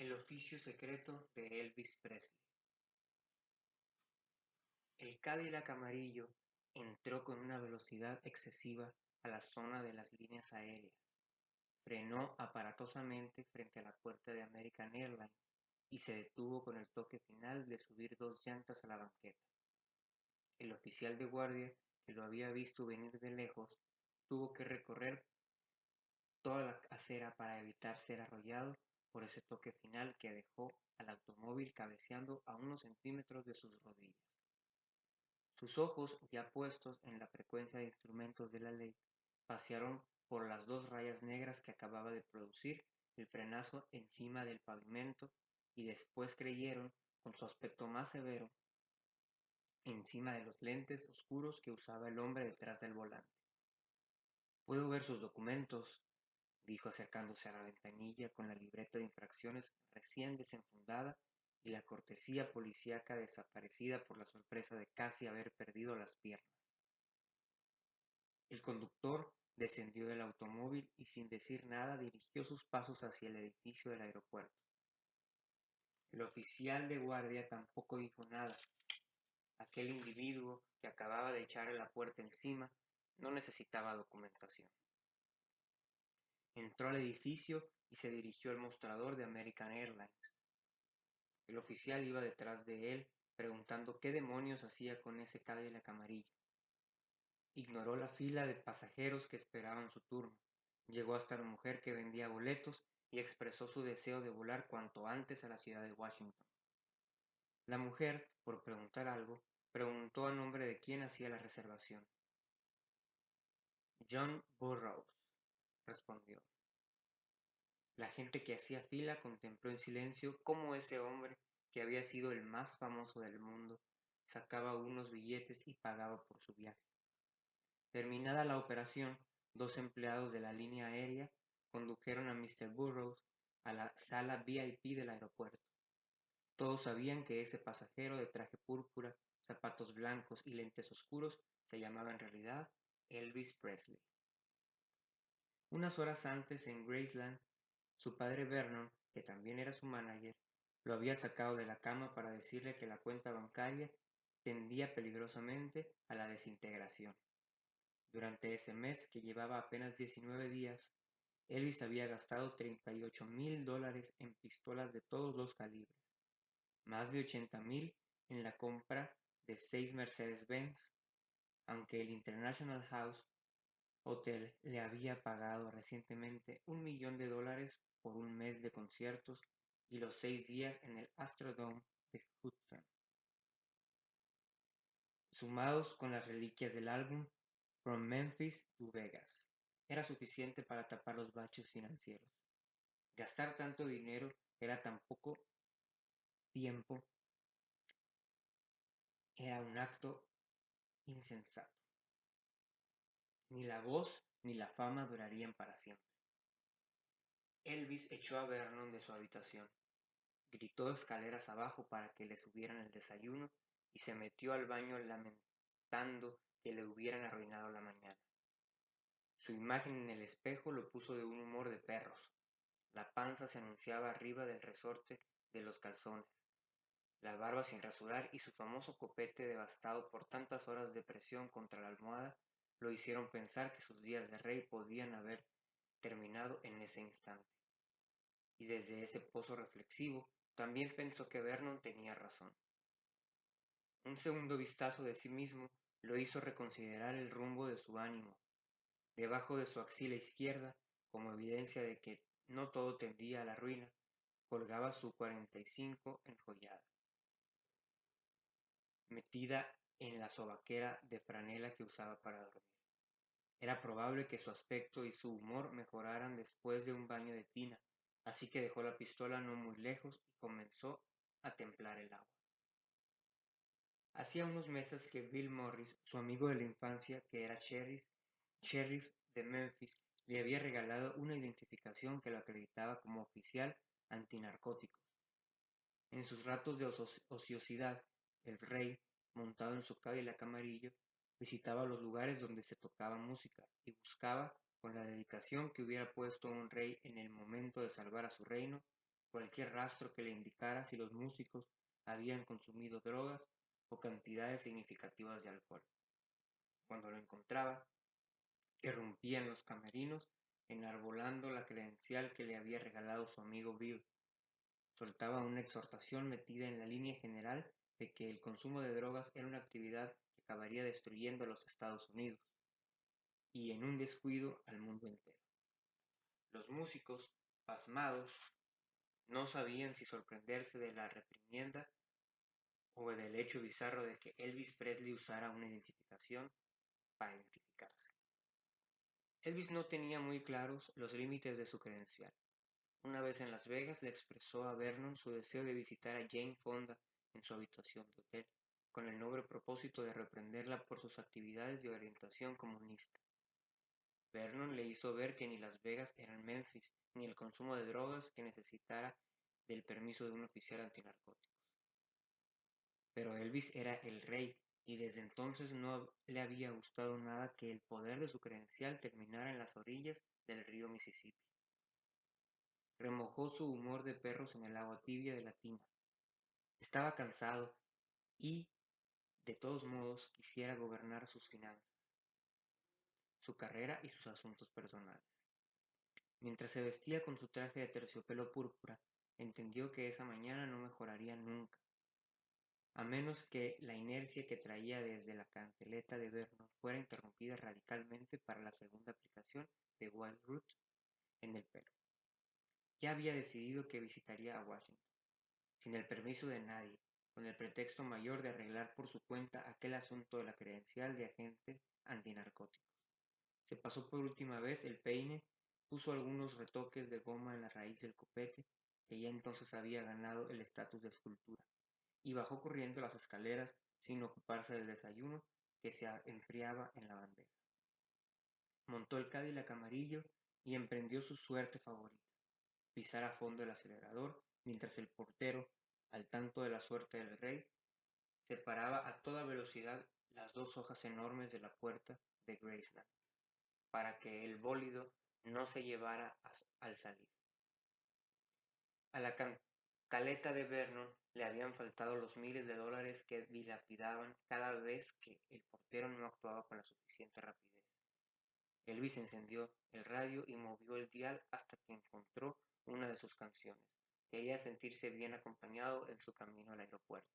El oficio secreto de Elvis Presley. El Cadillac amarillo entró con una velocidad excesiva a la zona de las líneas aéreas, frenó aparatosamente frente a la puerta de American Airlines y se detuvo con el toque final de subir dos llantas a la banqueta. El oficial de guardia, que lo había visto venir de lejos, tuvo que recorrer toda la acera para evitar ser arrollado por ese toque final que dejó al automóvil cabeceando a unos centímetros de sus rodillas. Sus ojos, ya puestos en la frecuencia de instrumentos de la ley, pasearon por las dos rayas negras que acababa de producir el frenazo encima del pavimento y después creyeron, con su aspecto más severo, encima de los lentes oscuros que usaba el hombre detrás del volante. «Puedo ver sus documentos», dijo acercándose a la ventanilla con la libreta de infracciones recién desenfundada y la cortesía policíaca desaparecida por la sorpresa de casi haber perdido las piernas. El conductor descendió del automóvil y sin decir nada dirigió sus pasos hacia el edificio del aeropuerto. El oficial de guardia tampoco dijo nada. Aquel individuo que acababa de echarle la puerta encima no necesitaba documentación. Entró al edificio y se dirigió al mostrador de American Airlines. El oficial iba detrás de él, preguntando qué demonios hacía con ese Cadillac amarillo. Ignoró la fila de pasajeros que esperaban su turno. Llegó hasta la mujer que vendía boletos y expresó su deseo de volar cuanto antes a la ciudad de Washington. La mujer, por preguntar algo, preguntó a nombre de quién hacía la reservación. John Burroughs, respondió. La gente que hacía fila contempló en silencio cómo ese hombre, que había sido el más famoso del mundo, sacaba unos billetes y pagaba por su viaje. Terminada la operación, dos empleados de la línea aérea condujeron a Mr. Burroughs a la sala VIP del aeropuerto. Todos sabían que ese pasajero de traje púrpura, zapatos blancos y lentes oscuros se llamaba en realidad Elvis Presley. Unas horas antes en Graceland, su padre Vernon, que también era su manager, lo había sacado de la cama para decirle que la cuenta bancaria tendía peligrosamente a la desintegración. Durante ese mes, que llevaba apenas 19 días, Elvis había gastado $38,000 en pistolas de todos los calibres, más de 80,000 en la compra de 6 Mercedes-Benz, aunque el International House Hotel le había pagado recientemente $1,000,000 por un mes de conciertos y los 6 días en el Astrodome de Hudson, sumados con las reliquias del álbum From Memphis to Vegas. Era suficiente para tapar los baches financieros. Gastar tanto dinero era tan poco tiempo, era un acto insensato. Ni la voz ni la fama durarían para siempre. Elvis echó a Vernon de su habitación, gritó escaleras abajo para que le subieran el desayuno y se metió al baño lamentando que le hubieran arruinado la mañana. Su imagen en el espejo lo puso de un humor de perros. La panza se anunciaba arriba del resorte de los calzones. La barba sin rasurar y su famoso copete devastado por tantas horas de presión contra la almohada lo hicieron pensar que sus días de rey podían haber terminado en ese instante. Y desde ese pozo reflexivo también pensó que Vernon tenía razón. Un segundo vistazo de sí mismo lo hizo reconsiderar el rumbo de su ánimo. Debajo de su axila izquierda, como evidencia de que no todo tendía a la ruina, colgaba su 45 enjollada, metida en la sobaquera de franela que usaba para dormir. Era probable que su aspecto y su humor mejoraran después de un baño de tina, así que dejó la pistola no muy lejos y comenzó a templar el agua. Hacía unos meses que Bill Morris, su amigo de la infancia, que era sheriff de Memphis, le había regalado una identificación que lo acreditaba como oficial antinarcóticos. En sus ratos de ociosidad, el rey, montado en su Cadillac amarillo, visitaba los lugares donde se tocaba música y buscaba, con la dedicación que hubiera puesto un rey en el momento de salvar a su reino, cualquier rastro que le indicara si los músicos habían consumido drogas o cantidades significativas de alcohol. Cuando lo encontraba, irrumpía en los camerinos enarbolando la credencial que le había regalado su amigo Bill. Soltaba una exhortación metida en la línea general de que el consumo de drogas era una actividad que acabaría destruyendo a los Estados Unidos y en un descuido al mundo entero. Los músicos, pasmados, no sabían si sorprenderse de la reprimenda o del hecho bizarro de que Elvis Presley usara una identificación para identificarse. Elvis no tenía muy claros los límites de su credencial. Una vez en Las Vegas le expresó a Vernon su deseo de visitar a Jane Fonda en su habitación de hotel, con el noble propósito de reprenderla por sus actividades de orientación comunista. Vernon le hizo ver que ni Las Vegas eran Memphis, ni el consumo de drogas que necesitara del permiso de un oficial antinarcóticos. Pero Elvis era el rey, y desde entonces no le había gustado nada que el poder de su credencial terminara en las orillas del río Mississippi. Remojó su humor de perros en el agua tibia de la tina. Estaba cansado y, de todos modos, quisiera gobernar sus finanzas, su carrera y sus asuntos personales. Mientras se vestía con su traje de terciopelo púrpura, entendió que esa mañana no mejoraría nunca, a menos que la inercia que traía desde la canteleta de Vernon fuera interrumpida radicalmente para la segunda aplicación de Wild Root en el pelo. Ya había decidido que visitaría a Washington, sin el permiso de nadie, con el pretexto mayor de arreglar por su cuenta aquel asunto de la credencial de agente antinarcóticos. Se pasó por última vez el peine, puso algunos retoques de goma en la raíz del copete, que ya entonces había ganado el estatus de escultura, y bajó corriendo las escaleras sin ocuparse del desayuno que se enfriaba en la bandeja. Montó el Cadillac amarillo y emprendió su suerte favorita, pisar a fondo el acelerador mientras el portero, al tanto de la suerte del rey, separaba a toda velocidad las dos hojas enormes de la puerta de Graceland, para que el bólido no se llevara al salir. A la caleta de Vernon le habían faltado los miles de dólares que dilapidaban cada vez que el portero no actuaba con la suficiente rapidez. Elvis encendió el radio y movió el dial hasta que encontró una de sus canciones. Quería sentirse bien acompañado en su camino al aeropuerto.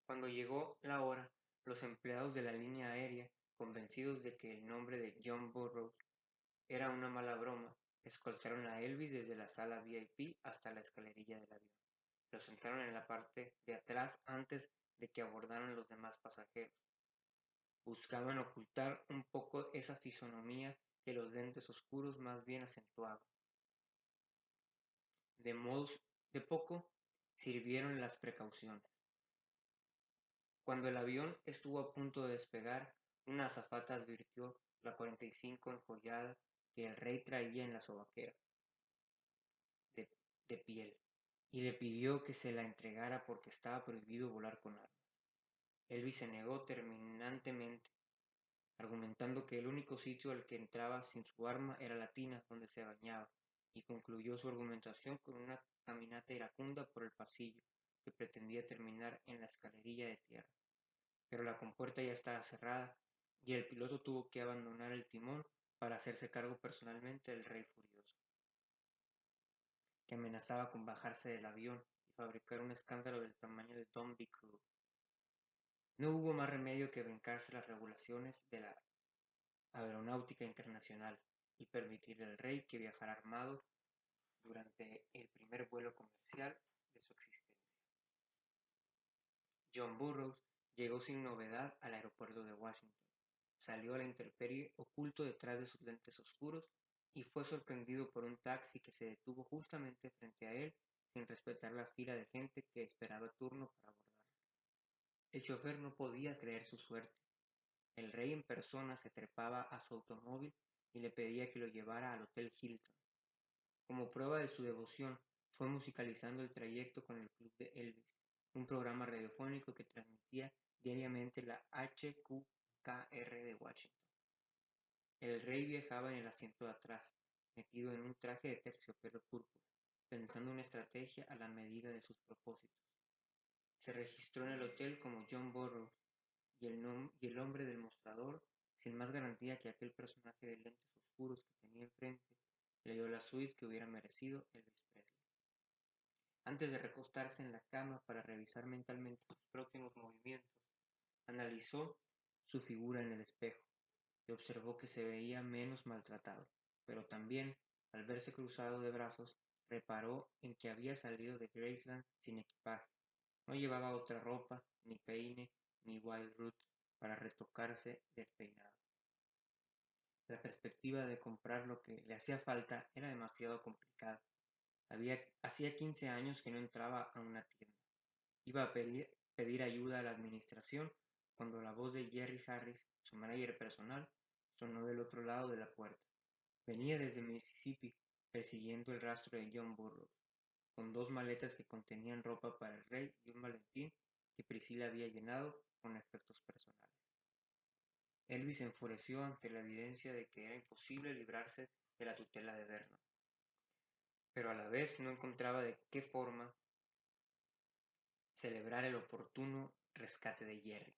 Cuando llegó la hora, los empleados de la línea aérea, convencidos de que el nombre de John Burroughs era una mala broma, escoltaron a Elvis desde la sala VIP hasta la escalerilla del avión. Lo sentaron en la parte de atrás antes de que abordaran los demás pasajeros. Buscaban ocultar un poco esa fisonomía que los lentes oscuros más bien acentuaban. De poco sirvieron las precauciones. Cuando el avión estuvo a punto de despegar, una azafata advirtió la 45 enjollada que el rey traía en la sobaquera de piel y le pidió que se la entregara porque estaba prohibido volar con armas. Elvis se negó terminantemente, argumentando que el único sitio al que entraba sin su arma era la tina donde se bañaba, y concluyó su argumentación con una caminata iracunda por el pasillo, que pretendía terminar en la escalerilla de tierra. Pero la compuerta ya estaba cerrada, y el piloto tuvo que abandonar el timón para hacerse cargo personalmente del rey furioso, que amenazaba con bajarse del avión y fabricar un escándalo del tamaño de Dombey Crew. No hubo más remedio que brincarse las regulaciones de la Aeronáutica Internacional y permitirle al rey que viajara armado durante el primer vuelo comercial de su existencia. John Burroughs llegó sin novedad al aeropuerto de Washington, salió a la intemperie oculto detrás de sus lentes oscuros y fue sorprendido por un taxi que se detuvo justamente frente a él sin respetar la fila de gente que esperaba turno para abordar. El chofer no podía creer su suerte. El rey en persona se trepaba a su automóvil y le pedía que lo llevara al Hotel Hilton. Como prueba de su devoción, fue musicalizando el trayecto con el Club de Elvis, un programa radiofónico que transmitía diariamente la HQKR de Washington. El rey viajaba en el asiento de atrás, metido en un traje de terciopelo púrpura, pensando una estrategia a la medida de sus propósitos. Se registró en el hotel como John Burroughs y el hombre del mostrador, sin más garantía que aquel personaje de lentes oscuros que tenía enfrente, le dio la suite que hubiera merecido Elvis Presley. Antes de recostarse en la cama para revisar mentalmente sus próximos movimientos, analizó su figura en el espejo y observó que se veía menos maltratado, pero también, al verse cruzado de brazos, reparó en que había salido de Graceland sin equipaje. No llevaba otra ropa, ni peine, ni wild root para retocarse del peinado. La perspectiva de comprar lo que le hacía falta era demasiado complicada. Hacía 15 años que no entraba a una tienda. Iba a pedir ayuda a la administración cuando la voz de Jerry Harris, su manager personal, sonó del otro lado de la puerta. Venía desde Mississippi, persiguiendo el rastro de John Burroughs, con 2 maletas que contenían ropa para el rey y un maletín que Priscilla había llenado con efectos personales. Elvis se enfureció ante la evidencia de que era imposible librarse de la tutela de Vernon, pero a la vez no encontraba de qué forma celebrar el oportuno rescate de Jerry.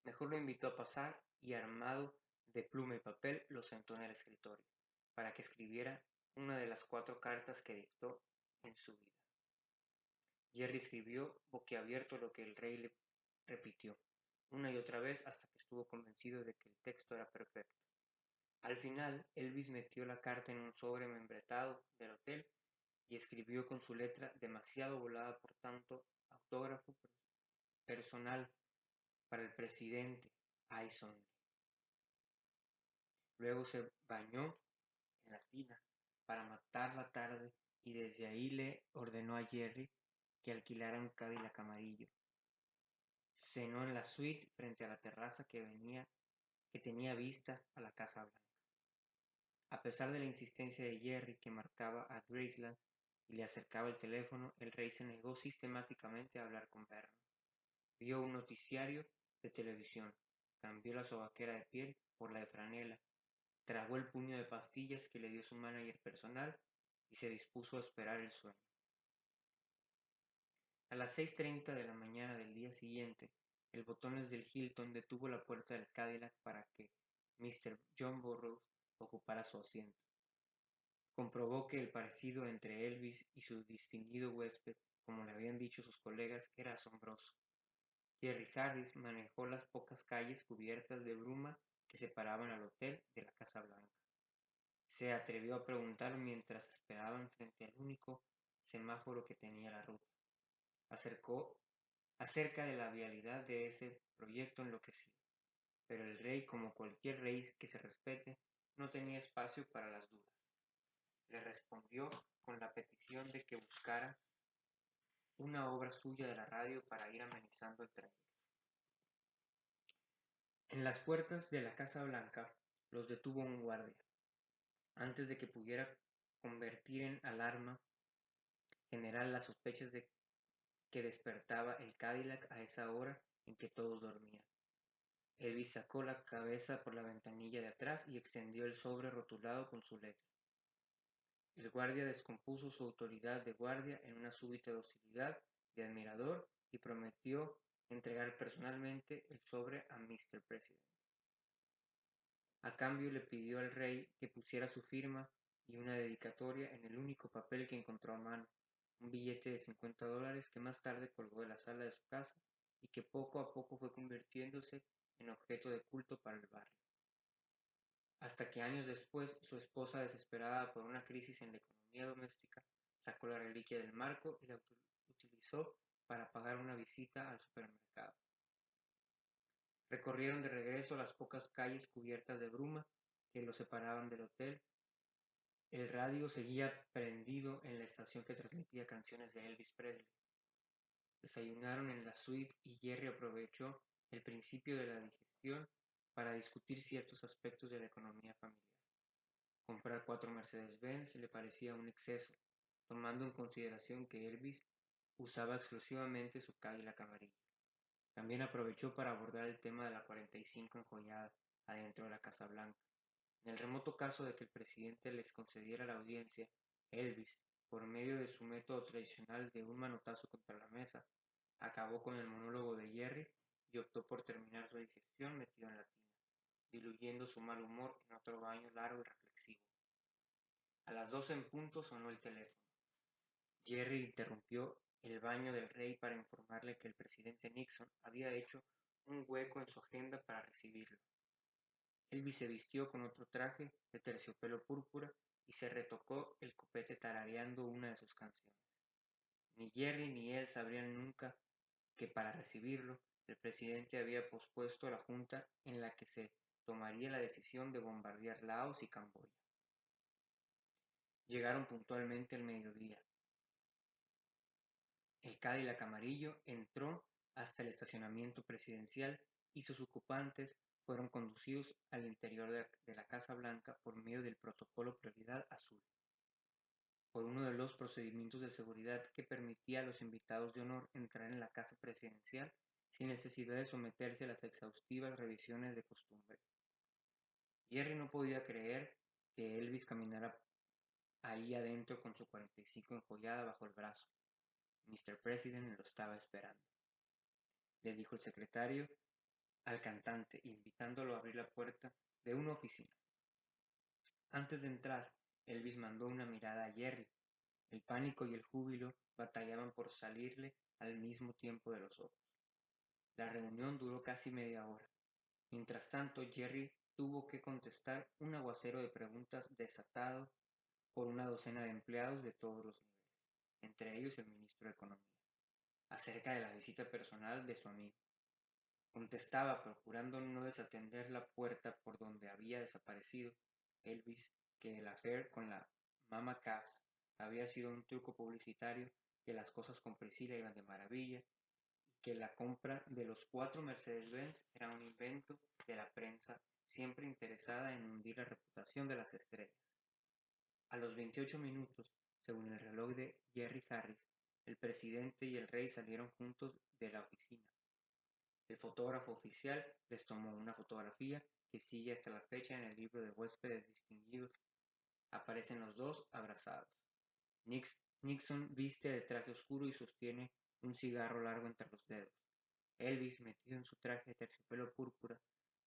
Mejor lo invitó a pasar y, armado de pluma y papel, lo sentó en el escritorio para que escribiera una de las 4 cartas que dictó en su vida. Jerry escribió boquiabierto lo que el rey le repitió una y otra vez hasta que estuvo convencido de que el texto era perfecto. Al final, Elvis metió la carta en un sobre membretado del hotel y escribió con su letra demasiado volada por tanto autógrafo personal para el presidente Aison. Luego se bañó en la tina para matar la tarde y desde ahí le ordenó a Jerry que alquilara un Cadillac amarillo. Cenó en la suite frente a la terraza que tenía vista a la Casa Blanca. A pesar de la insistencia de Jerry, que marcaba a Graceland y le acercaba el teléfono, el rey se negó sistemáticamente a hablar con Vernon. Vio un noticiario de televisión, cambió la sobaquera de piel por la de franela, tragó el puño de pastillas que le dio su manager personal y se dispuso a esperar el sueño. A las 6:30 de la mañana del día siguiente, el botones del Hilton detuvo la puerta del Cadillac para que Mr. John Burroughs ocupara su asiento. Comprobó que el parecido entre Elvis y su distinguido huésped, como le habían dicho sus colegas, era asombroso. Jerry Harris manejó las pocas calles cubiertas de bruma que separaban al hotel de la Casa Blanca. Se atrevió a preguntar mientras esperaban frente al único semáforo que tenía la ruta. Acerca de la vialidad de ese proyecto enloquecido, pero el rey, como cualquier rey que se respete, no tenía espacio para las dudas. Le respondió con la petición de que buscara una obra suya de la radio para ir amenizando el trayecto. En las puertas de la Casa Blanca los detuvo un guardia, antes de que pudiera convertir en alarma general las sospechas de que despertaba el Cadillac a esa hora en que todos dormían. Elvis sacó la cabeza por la ventanilla de atrás y extendió el sobre rotulado con su letra. El guardia descompuso su autoridad de guardia en una súbita docilidad de admirador y prometió entregar personalmente el sobre a Mr. President. A cambio le pidió al rey que pusiera su firma y una dedicatoria en el único papel que encontró a mano, un billete de $50 que más tarde colgó de la sala de su casa y que poco a poco fue convirtiéndose en objeto de culto para el barrio. Hasta que años después, su esposa, desesperada por una crisis en la economía doméstica, sacó la reliquia del marco y la utilizó para pagar una visita al supermercado. Recorrieron de regreso las pocas calles cubiertas de bruma que los separaban del hotel. El radio seguía prendido en la estación que transmitía canciones de Elvis Presley. Desayunaron en la suite y Jerry aprovechó el principio de la digestión para discutir ciertos aspectos de la economía familiar. Comprar 4 Mercedes-Benz le parecía un exceso, tomando en consideración que Elvis usaba exclusivamente su Cadillac amarillo. También aprovechó para abordar el tema de la 45 enjollada adentro de la Casa Blanca. En el remoto caso de que el presidente les concediera la audiencia, Elvis, por medio de su método tradicional de un manotazo contra la mesa, acabó con el monólogo de Jerry y optó por terminar su digestión metido en la tina, diluyendo su mal humor en otro baño largo y reflexivo. A las 12 en punto sonó el teléfono. Jerry interrumpió el baño del rey para informarle que el presidente Nixon había hecho un hueco en su agenda para recibirlo. Elvis se vistió con otro traje de terciopelo púrpura y se retocó el copete tarareando una de sus canciones. Ni Jerry ni él sabrían nunca que para recibirlo, el presidente había pospuesto la junta en la que se tomaría la decisión de bombardear Laos y Camboya. Llegaron puntualmente al mediodía. El Cadillac amarillo entró hasta el estacionamiento presidencial y sus ocupantes fueron conducidos al interior de la Casa Blanca por medio del protocolo Prioridad Azul, por uno de los procedimientos de seguridad que permitía a los invitados de honor entrar en la casa presidencial sin necesidad de someterse a las exhaustivas revisiones de costumbre. Jerry no podía creer que Elvis caminara ahí adentro con su 45 enjollada bajo el brazo. Mr. President lo estaba esperando, le dijo el secretario al cantante, invitándolo a abrir la puerta de una oficina. Antes de entrar, Elvis mandó una mirada a Jerry. El pánico y el júbilo batallaban por salirle al mismo tiempo de los ojos. La reunión duró casi media hora. Mientras tanto, Jerry tuvo que contestar un aguacero de preguntas desatado por una docena de empleados de todos los niveles, entre ellos el ministro de Economía, acerca de la visita personal de su amigo. Contestaba, procurando no desatender la puerta por donde había desaparecido Elvis, que el affair con la Mama Cass había sido un truco publicitario, que las cosas con Priscilla iban de maravilla, y que la compra de los 4 Mercedes-Benz era un invento de la prensa siempre interesada en hundir la reputación de las estrellas. A los 28 minutos, según el reloj de Jerry Harris, el presidente y el rey salieron juntos de la oficina. El fotógrafo oficial les tomó una fotografía que sigue hasta la fecha en el libro de huéspedes distinguidos. Aparecen los dos abrazados. Nixon viste el traje oscuro y sostiene un cigarro largo entre los dedos. Elvis, metido en su traje de terciopelo púrpura,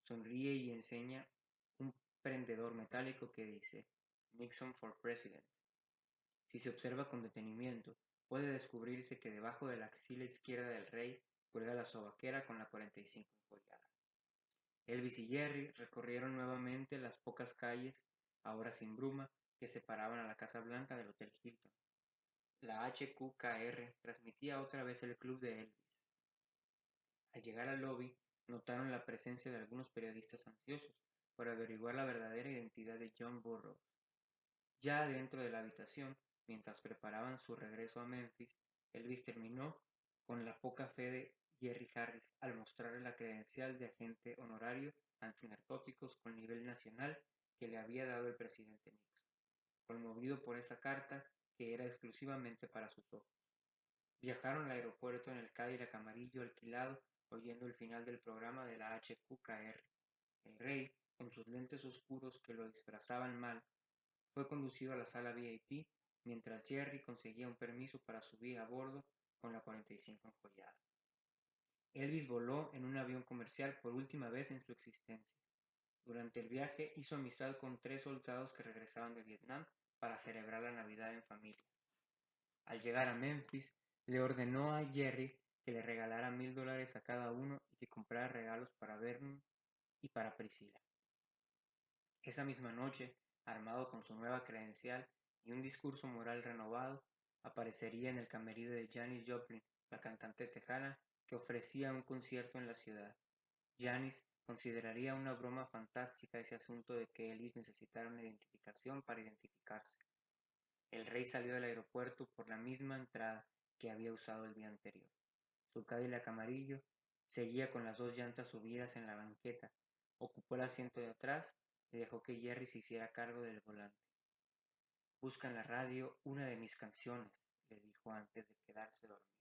sonríe y enseña un prendedor metálico que dice Nixon for President. Si se observa con detenimiento, puede descubrirse que debajo de la axila izquierda del rey cuelga la sobaquera con la 45 enjollada. Elvis y Jerry recorrieron nuevamente las pocas calles, ahora sin bruma, que separaban a la Casa Blanca del Hotel Hilton. La HQKR transmitía otra vez el club de Elvis. Al llegar al lobby, notaron la presencia de algunos periodistas ansiosos por averiguar la verdadera identidad de John Burroughs. Ya dentro de la habitación, mientras preparaban su regreso a Memphis, Elvis terminó con la poca fe de Jerry Harris al mostrarle la credencial de agente honorario antinarcóticos con nivel nacional que le había dado el presidente Nixon, conmovido por esa carta que era exclusivamente para sus ojos. Viajaron al aeropuerto en el Cadillac amarillo alquilado, oyendo el final del programa de la HQKR. El rey, con sus lentes oscuros que lo disfrazaban mal, fue conducido a la sala VIP, mientras Jerry conseguía un permiso para subir a bordo con la 45 enjollada. Elvis voló en un avión comercial por última vez en su existencia. Durante el viaje hizo amistad con 3 soldados que regresaban de Vietnam para celebrar la Navidad en familia. Al llegar a Memphis, le ordenó a Jerry que le regalara $1000 a cada uno y que comprara regalos para Vernon y para Priscilla. Esa misma noche, armado con su nueva credencial y un discurso moral renovado, aparecería en el camerino de Janis Joplin, la cantante tejana, que ofrecía un concierto en la ciudad. Janis consideraría una broma fantástica ese asunto de que Elvis necesitara una identificación para identificarse. El rey salió del aeropuerto por la misma entrada que había usado el día anterior. Su Cadillac amarillo seguía con las 2 llantas subidas en la banqueta. Ocupó el asiento de atrás y dejó que Jerry se hiciera cargo del volante. Busca en la radio una de mis canciones, le dijo antes de quedarse dormido.